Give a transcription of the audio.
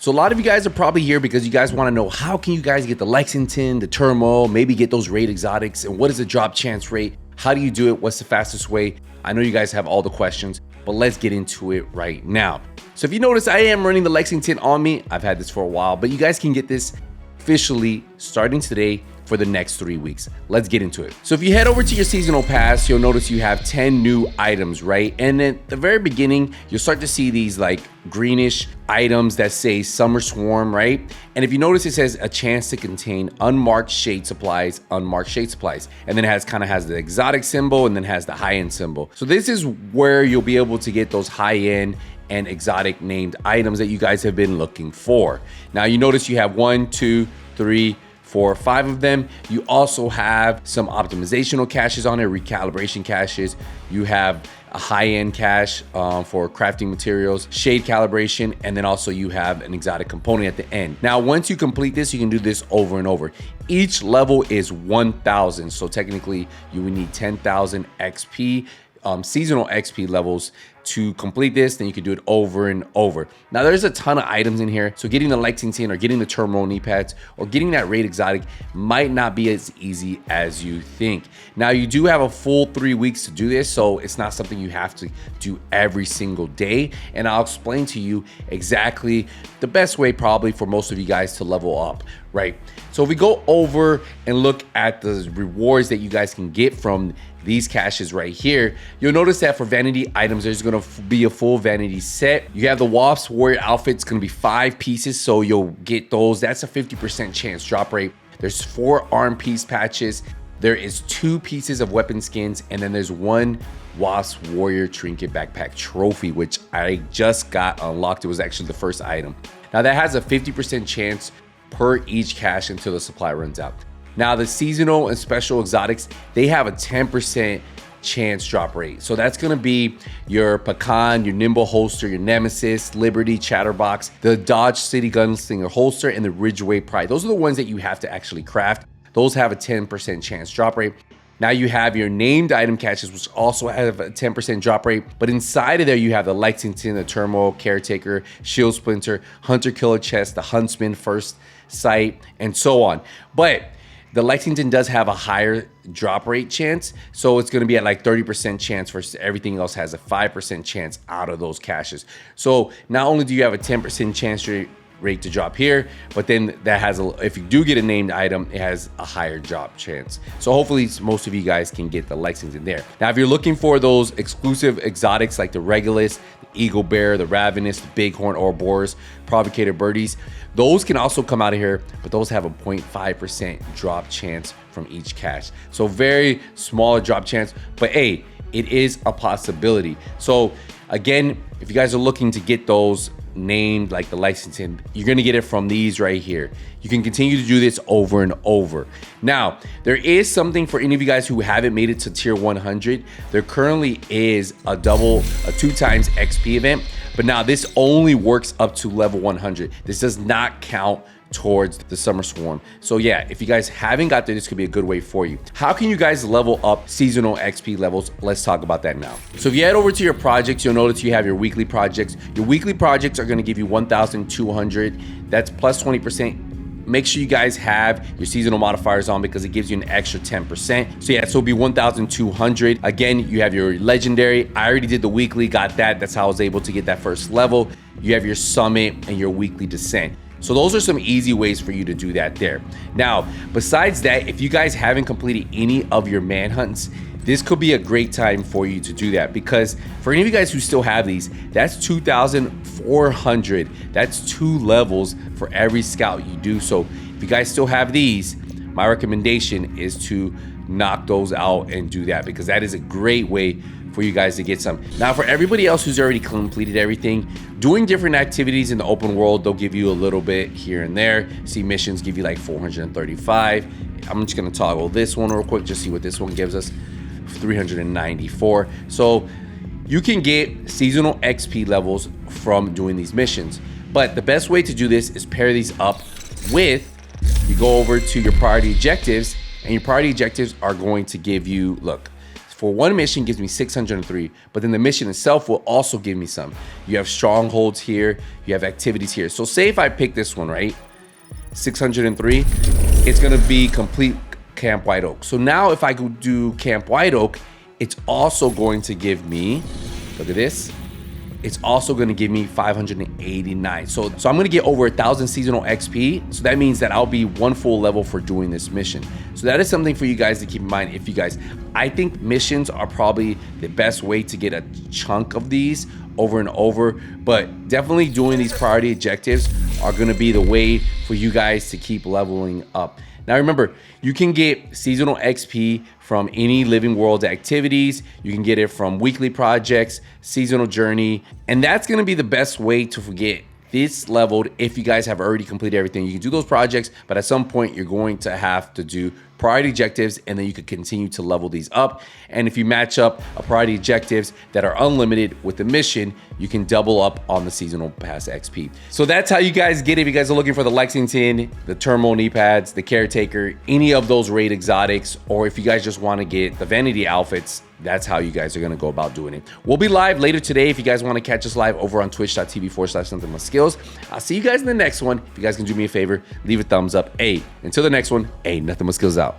So a lot of you guys are probably here because you guys want to know how can you guys get the Lexington, the Turmoil, maybe get those raid exotics, and what is the drop chance rate? How do you do it? What's the fastest way? I know you guys have all the questions, but let's get into it right now. So if you notice, I am running the Lexington on me. I've had this for a while, but you guys can get this officially starting today for the next 3 weeks. Let's get into it. So if you head over to your seasonal pass, you'll notice you have 10 new items, right? And at the very beginning, you'll start to see these like greenish items that say Summer Swarm, right? And if you notice, it says a chance to contain unmarked shade supplies, unmarked shade supplies. And then it kind of has the exotic symbol and then has the high-end symbol. So this is where you'll be able to get those high-end and exotic named items that you guys have been looking for. Now you notice you have 1, 2, 3, 4, 5 of them. You also have some optimizational caches on it, recalibration caches. You have a high-end cache for crafting materials, shade calibration, and then also you have an exotic component at the end. Now, once you complete this, you can do this over and over. Each level is 1,000, so technically you would need 10,000 XP, seasonal XP levels to complete this. Then you can do it over and over. Now there's a ton of items in here, so getting the Lexington or getting the Turmoil knee pads or getting that raid exotic might not be as easy as you think. Now you do have a full 3 weeks to do this, so it's not something you have to do every single day, and I'll explain to you exactly the best way probably for most of you guys to level up, right? So if we go over and look at the rewards that you guys can get from these caches right here, you'll notice that for vanity items, there's gonna be a full vanity set. You have the Wasp Warrior outfit, it's gonna be 5 pieces, so you'll get those. That's a 50% chance drop rate. There's 4 arm piece patches. There is 2 pieces of weapon skins, and then there's 1 Wasp Warrior trinket backpack trophy, which I just got unlocked. It was actually the first item. Now that has a 50% chance per each cache until the supply runs out. Now the seasonal and special exotics, they have a 10% chance drop rate. So that's gonna be your Pecan, your Nimble holster, your Nemesis, Liberty, Chatterbox, the Dodge City Gunslinger holster, and the Ridgeway Pride. Those are the ones that you have to actually craft. Those have a 10% chance drop rate. Now you have your named item caches, which also have a 10% drop rate, but inside of there you have the Lexington, the Turmoil, Caretaker, Shield Splinter, Hunter Killer Chest, the Huntsman First Sight, and so on. But the Lexington does have a higher drop rate chance, so it's gonna be at like 30% chance versus everything else has a 5% chance out of those caches. So not only do you have a 10% chance rate to drop here, but then that has if you do get a named item, it has a higher drop chance. So hopefully most of you guys can get the Lexington there. Now if you're looking for those exclusive exotics like the Regulus, the Eagle Bear, the Ravenous, the Bighorn Ouroboros, Provocator Birdies, those can also come out of here, but those have a 0.5% drop chance from each cache. So very small drop chance, but hey, it is a possibility. So again, if you guys are looking to get those named like the Lexington, you're gonna get it from these right here. You can continue to do this over and over. Now, there is something for any of you guys who haven't made it to tier 100. There currently is a 2 times XP event, but now this only works up to level 100. This does not count towards the Summer Swarm. So yeah, if you guys haven't got there, this could be a good way for you. How can you guys level up seasonal XP levels? Let's talk about that now. So if you head over to your projects, you'll notice you have your weekly projects. Your weekly projects are gonna give you 1,200. That's plus 20%. Make sure you guys have your seasonal modifiers on because it gives you an extra 10%. So yeah, so it'll be 1,200. Again, you have your legendary. I already did the weekly, got that. That's how I was able to get that first level. You have your summit and your weekly descent. So those are some easy ways for you to do that there. Now, besides that, if you guys haven't completed any of your manhunts, this could be a great time for you to do that, because for any of you guys who still have these, that's 2,400. That's 2 levels for every scout you do. So if you guys still have these, my recommendation is to knock those out and do that, because that is a great way for you guys to get some. Now, for everybody else who's already completed everything, doing different activities in the open world, they'll give you a little bit here and there. See, missions give you like 435. I'm just gonna toggle this one real quick, just see what this one gives us. 394. So you can get seasonal XP levels from doing these missions, but the best way to do this is pair these up with, you go over to your priority objectives, and your priority objectives are going to give you, look, for one mission gives me 603, but then the mission itself will also give me some. You have strongholds here, you have activities here. So say if I pick this one, right? 603, it's gonna be complete Camp White Oak. So now if I go do Camp White Oak, it's also going to give me, look at this, it's also gonna give me 589. So I'm gonna get over 1,000 seasonal XP. So that means that I'll be one full level for doing this mission. So that is something for you guys to keep in mind. If you guys, I think missions are probably the best way to get a chunk of these over and over, but definitely doing these priority objectives are gonna be the way for you guys to keep leveling up. Now remember, you can get seasonal XP from any Living World activities. You can get it from weekly projects, seasonal journey, and that's gonna be the best way to get this leveled if you guys have already completed everything. You can do those projects, but at some point you're going to have to do priority objectives, and then you could continue to level these up. And if you match up a priority objectives that are unlimited with the mission, you can double up on the seasonal pass XP. So that's how you guys get it. If you guys are looking for the Lexington, the Turmoil knee pads, the Caretaker, any of those raid exotics, or if you guys just want to get the Vanity outfits, that's how you guys are going to go about doing it. We'll be live later today. If you guys want to catch us live over on twitch.tv/nothingmutskills. I'll see you guys in the next one. If you guys can do me a favor, leave a thumbs up. Hey, until the next one, hey, nothing but skills out.